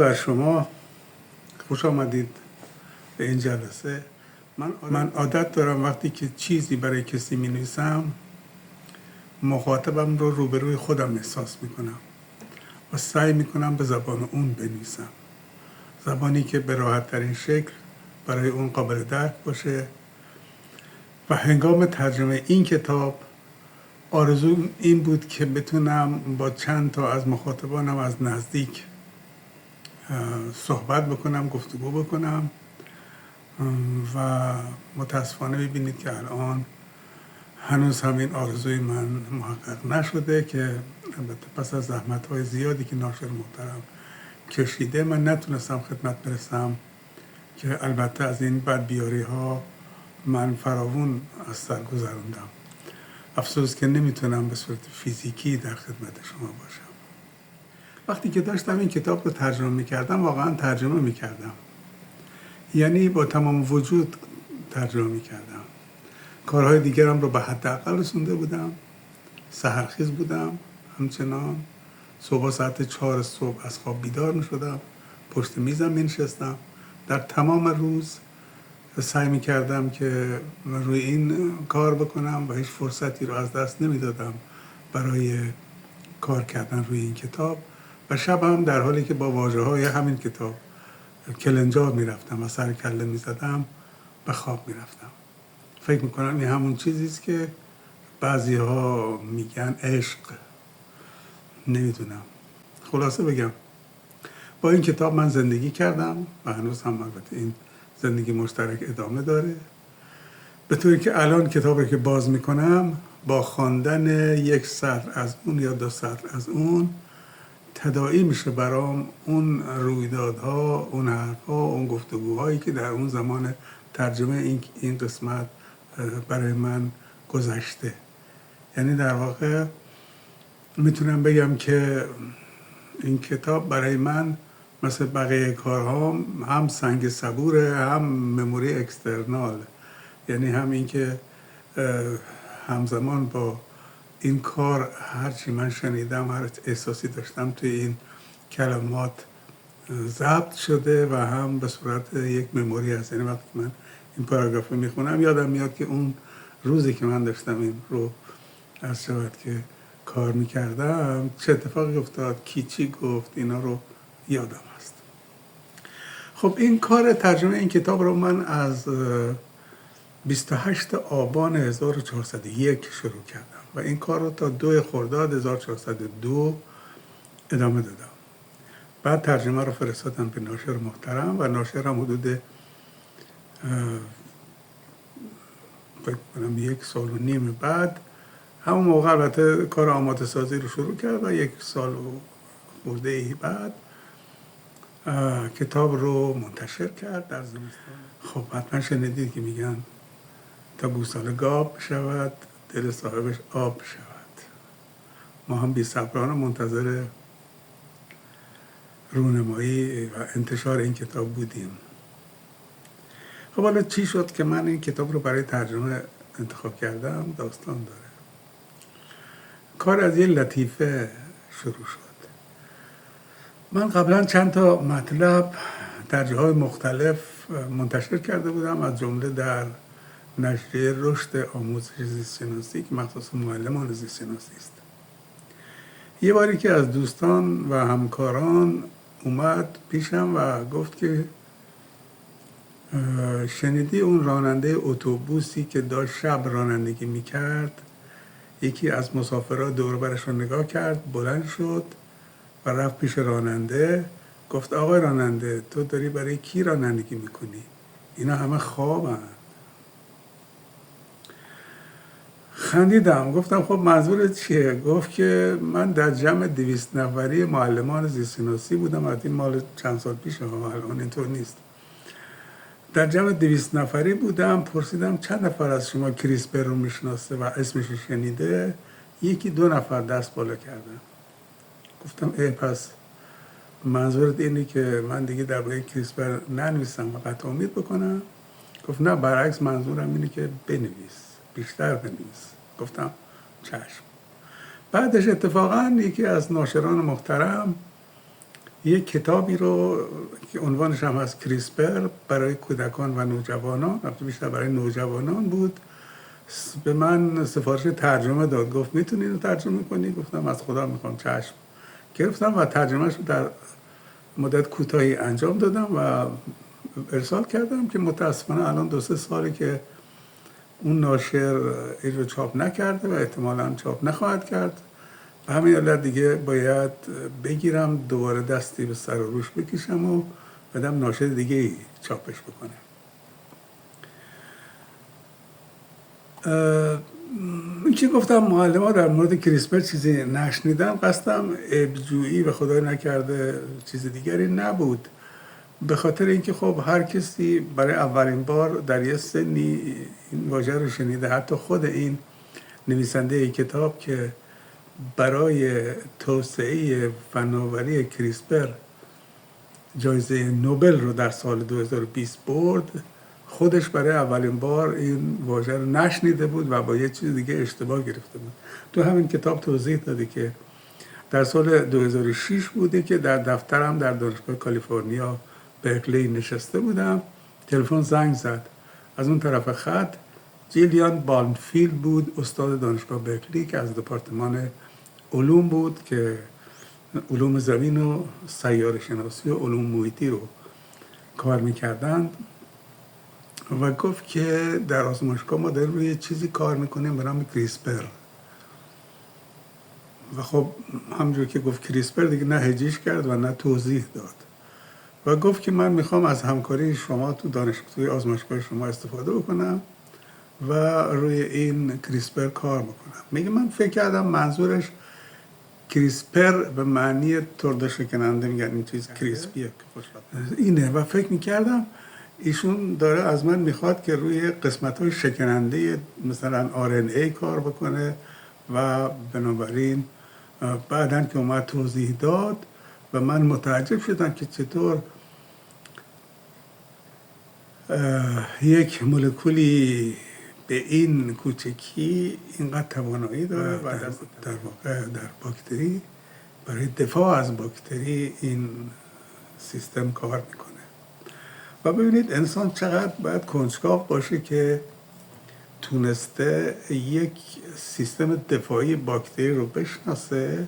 بر شما. خوش آمدید به این جلسه. من عادت دارم وقتی که چیزی برای کسی می نویسم مخاطبم رو روبروی خودم احساس می کنم و سعی می کنم به زبان اون بنویسم، زبانی که به راحت ترین شکل برای اون قابل درک باشه. و هنگام ترجمه این کتاب آرزوم این بود که بتونم با چند تا از مخاطبانم از نزدیک صحبت بکنم، گفتگو بکنم و متاسفانه ببینید که الان هنوز همین آرزوی من محقق نشده که البته پس از زحمت‌های زیادی که ناشر محترم کشیده من نتونستم خدمت برسم که البته از این بدبیاری‌ها من فراوون از سر گذروندم. افسوس که نمیتونم به صورت فیزیکی در خدمت شما باشم. وقتی که داشتم این کتاب رو ترجمه میکردم واقعا ترجمه میکردم، یعنی با تمام وجود ترجمه میکردم. کارهای دیگرم رو به حداقل رسونده بودم، سحرخیز بودم، همچنان صبح ساعت 4 صبح از خواب بیدار میشدم، پشت میزم مینشستم، در تمام روز سعی میکردم که روی این کار بکنم و هیچ فرصتی رو از دست نمیدادم برای کار کردن روی این کتاب. و شب هم در حالی که با واژه‌های همین کتاب کلنجار میرفتم و سر کله میزدم به خواب میرفتم. فکر میکنم این همون چیزیست که بعضی ها میگن عشق، نمیدونم. خلاصه بگم با این کتاب من زندگی کردم و هنوز هم البته این زندگی مشترک ادامه داره، به طوری که الان کتابی که باز میکنم با خواندن یک سطر از اون یا 2 سطر از اون تداعی میشه برام اون رویدادها، اون حرفها، اون گفتگوهایی که در اون زمان ترجمه این قسمت برای من گذشته. یعنی در واقع میتونم بگم که این کتاب برای من مثل بقیه کارها هم سنگ صبوره، هم مموری اکسترنال. یعنی هم این که همزمان با این کار هرچی من شنیدم، هر احساسی داشتم توی این کلمات ضبط شده و هم به صورت یک مموری هست. یعنی وقتی من این پاراگراف رو میخونم یادم میاد که اون روزی که من داشتم این رو از شود که کار میکردم چه اتفاقی افتاد، کی چی گفت، اینا رو یادم هست. خب این کار ترجمه این کتاب رو من از 28 آبان 1401 شروع کردم و این کار رو تا 2 خرداد 1402 ادامه دادم. بعد ترجمه رو فرستادم به ناشر محترم و ناشر هم حدود فکر کنم 1.5 سال بعد همون موقع البته کار آماده سازی رو شروع کرد و 1 سال و خورده ای بعد کتاب رو منتشر کرد در زمستان. خب حتما شنیدید که میگن تا گوساله گاو شود دل صاحبش آب شود. ما هم بی‌صبرانه منتظر رونمایی و انتشار این کتاب بودیم. خب حالا چی شد که من این کتاب رو برای ترجمه انتخاب کردم؟ داستان داره. کار از یه لطیفه شروع شد. من قبلا چند تا مطلب در جاهای مختلف منتشر کرده بودم، از جمله در نشریه رشد آموزش زیست‌شناسی که مخصوص معلمان زیست‌شناسی است. یه باری که از دوستان و همکاران اومد پیشم و گفت که شنیدی اون راننده اتوبوسی که داشت شب رانندگی میکرد؟ یکی از مسافرها دور برش رو نگاه کرد، بلند شد و رفت پیش راننده، گفت آقای راننده تو داری برای کی رانندگی میکنی؟ اینا همه خوابن. خندیدم، گفتم خب منظورت چیه؟ گفت که من در جمع 200 نفری معلمان زیست‌شناسی بودم، از این مال چند سال پیشه ها، الان اینطور نیست. در جمع 200 نفری بودم، پرسیدم چند نفر از شما کریسپر رو میشناسه و اسمش شنیده؟ 1-2 نفر دست بالا کردن. گفتم پس منظورت اینه که من دیگه درباره کریسپر ننویسم و قطع امید بکنم؟ گفت نه، برعکس منظورم اینه که بنویس، بیشتر بنویس. گفتم چشم. بعدش اتفاقا یکی از ناشران محترم یک کتابی رو که عنوانش هم هست کریسپر برای کودکان و نوجوانان، البته بیشتر برای نوجوانان بود، به من سفارش ترجمه داد، گفت میتونی رو ترجمه کنی؟ گفتم از خدا میخوام، چشم. گرفتم و ترجمهش رو در مدت کوتاهی انجام دادم و ارسال کردم که متاسفانه الان 2-3 ساله که اون ناشر این رو چاپ نکرده و احتمالاً چاپ نخواهد کرد. به همین علت دیگه باید بگیرم دوباره دستی به سر و روش بکشم و بدم ناشر دیگه ای چاپش بکنه. این که گفتم معلم ها در مورد کریسپر چیزی نشنیدم، قصدم عیب‌جویی و خدای نکرده چیز دیگری نبود، به خاطر اینکه خب هر کسی برای اولین بار در یه سنی این واژه رو شنیده. حتی خود این نویسنده کتاب که برای توسعه فناوری کریسپر جایزه نوبل رو در سال 2020 برد، خودش برای اولین بار این واژه رو نشنیده بود و با یه چیز دیگه اشتباه گرفته بود. تو همین کتاب توضیح داده که در سال 2006 بوده که در دفترم در دانشگاه کالیفرنیا برکلی نشسته بودم، تلفن زنگ زد. از اون طرف خط جیلیان بالمفیلد بود، استاد دانشگاه برکلی که از دپارتمان علوم بود که علوم زمین و سیاره شناسی و علوم محیطی رو کار میکردند و گفت که در آزمایشگاه ما داریم روی چیزی کار میکنیم به نام کریسپر. و خب همونجور که گفت کریسپر دیگه نه هجیش کرد و نه توضیح داد و گفت که من میخوام از همکاری شما توی آزمایشگاه شما استفاده بکنم و روی این کریسپر کار بکنم. میگه من فکر کردم منظورش کریسپر به معنی ترده شکننده، میگن این چیز کریسپیه اینه، و فکر میکردم ایشون داره از من میخواد که روی قسمت‌های شکننده مثلا RNA کار بکنه و بنابراین بعدن که اومد توضیح داد و من متعجب شدم که چطور یک مولکولی به این کوچکی اینقدر توانایی داره و در واقع در باکتری برای دفاع از باکتری این سیستم کار میکنه. و ببینید انسان چقدر باید کنجکاو باشه که تونسته یک سیستم دفاعی باکتری رو بشناسه،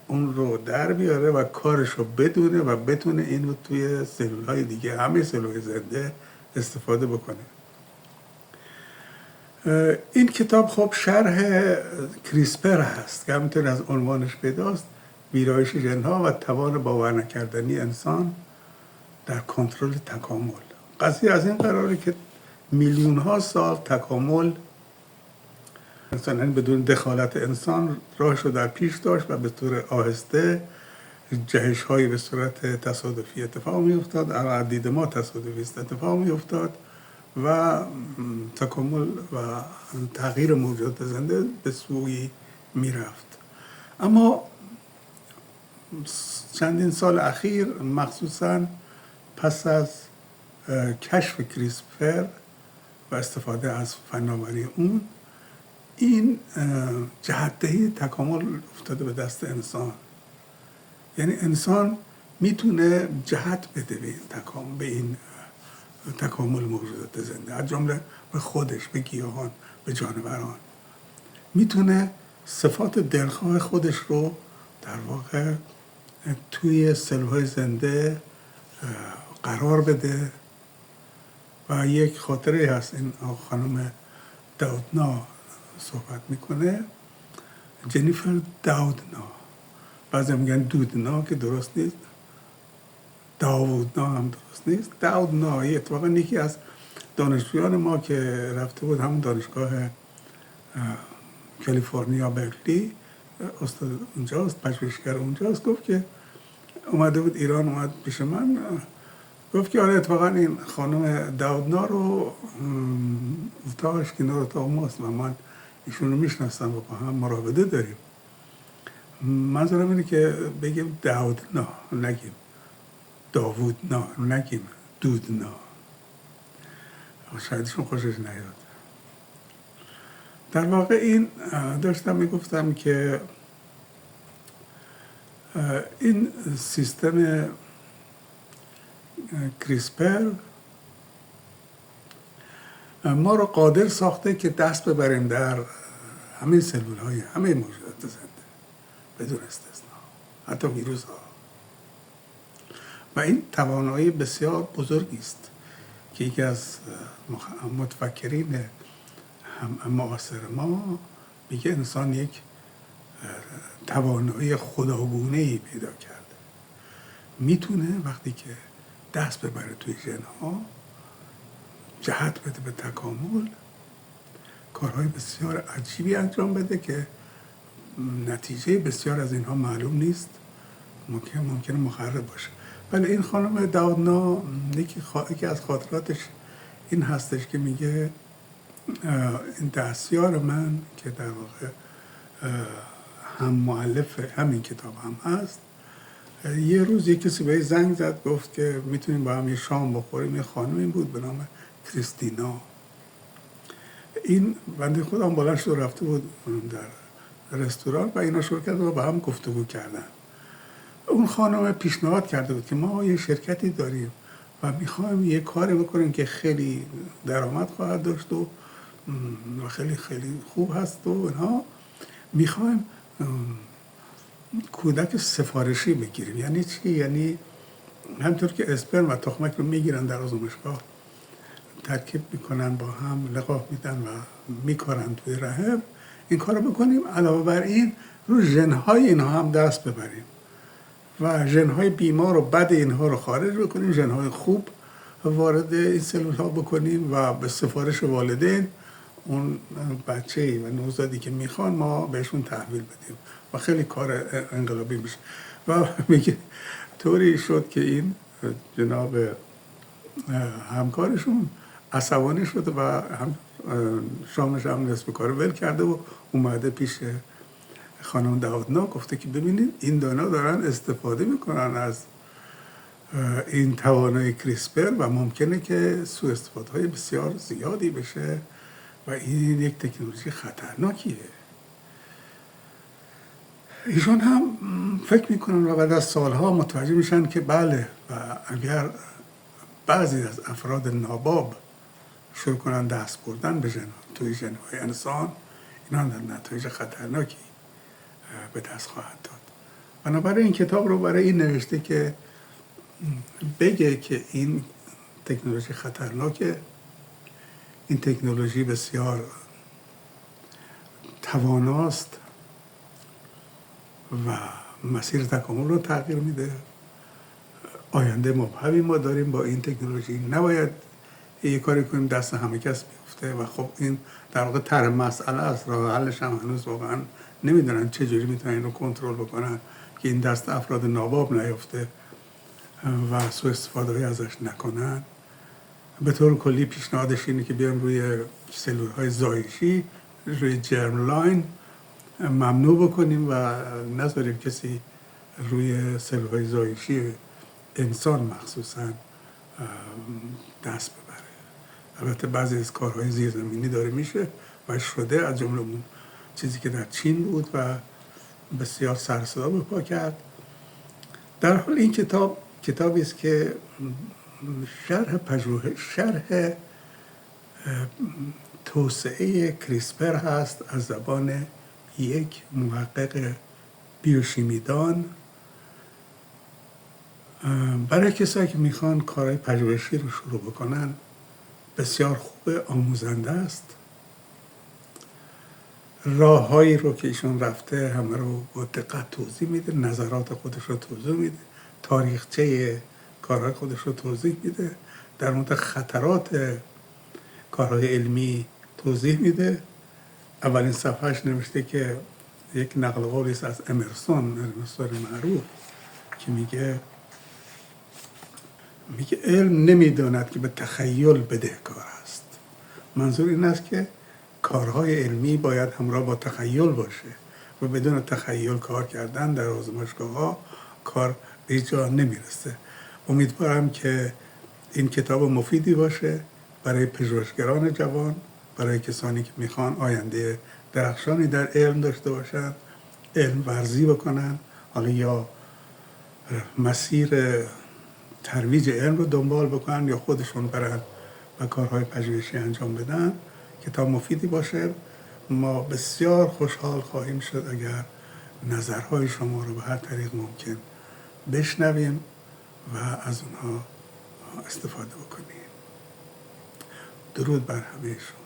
اون رو در بیاره و کارش رو بدونه و بتونه این رو توی سلول‌های دیگه، همه سلول‌های زنده استفاده بکنه. این کتاب خب شرح کریسپر هست که همینطور از عنوانش پیداست، ویرایش ژن‌ها و توان باور نکردنی انسان در کنترل تکامل. قضیه از این قراره که میلیون ها سال تکامل مثلا بدون دخالت انسان راهش رو در پیش داشت و به طور آهسته جهش هایی به صورت تصادفی اتفاق می افتاد، از دید ما تصادفی اتفاق می افتاد و تکامل و تغییر موجودات زنده به سوی می رفت. اما چندین سال اخیر، مخصوصاً پس از کشف کریسپر و استفاده از فناوری اون، این جهت‌دهی تکامل افتاده به دست انسان. یعنی انسان میتونه جهت بده به این تکامل موجودات زنده، از جمله به خودش، به گیاهان، به جانوران. میتونه صفات دلخواه خودش رو در واقع توی سلول‌های زنده قرار بده. و یک خاطره هست، این خانم داودنا صحبت میکنه، جنیفر داودنا، بعضی میگن دودنا که درست نیست، داودنا هم درست نیست، داودنا. اتفاقا یکی از دانشجویان ما که رفته بود همون دانشگاه کالیفرنیا برکلی، استاد اونجاست، پژوهشگر اونجاست، گفت که اومده بود ایران، اومد پیش من، گفت که آره اتفاقا این خانم داودنا رو اتاقش کنار اتاق ماست و من ایشون رو میشناسم و با هم مراوده داریم. منظورم اینه که بگیم داودنا، نگیم داوودنا، نگیم دودنا، شایدشون خوشش نیاد. در واقع این داشتم میگفتم که این سیستم کریسپر ما رو قادر ساخته که دست ببریم در همه سلول های همه موجودات زنده بدون استثنا، حتی ویروس ها. و این توانایی بسیار بزرگی است که یکی از متفکرین معاصر ما میگه انسان یک توانایی خداگونه‌ای پیدا کرده، میتونه وقتی که دست ببره توی ژن‌ها جهت بده به تکامل، کارهای بسیار عجیبی انجام بده که نتیجه بسیار از اینها معلوم نیست، ممکنه مخرب باشه. ولی این خانم داودنا یکی از خاطراتش این هستش که میگه این دستیار من که در واقع هم مؤلف همین کتاب هم هست، یه روز یک کسی به زنگ زد گفت که میتونیم با هم یه شام بخوریم. یه خانمی بود به نام کریستینا. این بنده خودم بلند شد رفته بود در رستوران و اینا شروع کرد و با هم گفتگو کردن. اون خانم پیشنهاد کرده بود که ما یه شرکتی داریم و میخوایم یه کاری بکنیم که خیلی درآمد خواهد داشت و خیلی خیلی خوب هست و اینها. میخوایم کودک سفارشی بگیریم. یعنی چی؟ یعنی همطور که اسپرم و تخمک رو میگیرن در آزمایشگاه، ترکیب میکنن با هم، لقاح میدن و میکارن توی رحم، این کار رو بکنیم. علاوه بر این رو ژن‌های اینها هم دست ببریم و ژن‌های بیمار و بد اینها رو خارج بکنیم، ژن‌های خوب وارد این سلول ها بکنیم و به سفارش والدین اون بچه‌ای و نوزادی که میخوان ما بهشون تحویل بدیم و خیلی کار انقلابی میشه. و میگه طوری شد که این جناب همکارشون عصبانی شده و هم شامش هم نصف کار ول کرده و اومده پیش خانم داودنا گفته که ببینید این دانا دارن استفاده میکنن از این توانایی کریسپر و ممکنه که سوء استفاده های بسیار زیادی بشه و این یک تکنولوژی خطرناکیه. ایشون هم فکر میکنن و بعد از سالها متوجه میشن که بله، و اگر بعضی از افراد ناباب شروع کنن دست بردن به توی ژن‌های انسان، اینا در نتایج خطرناکی به دست خواهد داد. بنابراین این کتاب رو برای این نوشته که بگه که این تکنولوژی خطرناکه، این تکنولوژی بسیار تواناست و مسیر تکامل رو تغییر میده. آینده مبهمی ما داریم با این تکنولوژی، نباید یه کاری کنیم دست همه کس بیفته و خب این در واقع طرح مسئله است. راه حلش هم هنوز واقعا نمیدونن چجوری میتونن این رو کنترل بکنن که این دست افراد ناباب نیفته و سوء استفاده ازش نکنن. به طور کلی پیشنهادش اینه که بیایم روی سلول های زایشی، روی جرم لاین ممنوع بکنیم و نذاریم کسی روی سلول های زایشی انسان مخصوصا دست ببره. البته بعضی از کارهای زیرزمینی داره میشه و شده، از جمله اون چیزی که در چین بود و بسیار سر و صدا به پا کرد. در حال این کتابی است که شرح توسعه کریسپر هست از زبان یک محقق بیوشیمیدان برای کسایی که میخوان کارهای پژوهشی رو شروع بکنن. بسیار خوب، آموزنده است. راههایی رو که ایشون رفته همه رو با دقت توضیح میده، نظرات خودش رو توضیح میده، تاریخچه کارهای خودش رو توضیح میده، در مورد خطرات کارهای علمی توضیح میده. اولین صفحهش نوشته که یک نقل قولی است از امرسون معروف که میگه علم نمیداند که به تخیل بدهکار است. منظور این است که کارهای علمی باید همراه با تخیل باشه و بدون تخیل کار کردن در آزمایشگاه‌ها کار به جا نمیرسه. امیدوارم که این کتاب مفیدی باشه برای پژوهشگران جوان، برای کسانی که میخوان آینده درخشانی در علم داشته باشن، علم ورزی بکنن، حالا یا مسیر ترویج علم رو دنبال بکنن یا خودشون برن و کارهای پژوهشی انجام بدن، کتاب مفیدی باشه. ما بسیار خوشحال خواهیم شد اگر نظرهای شما رو به هر طریق ممکن بشنویم و از اونها استفاده بکنیم. درود بر همه شما.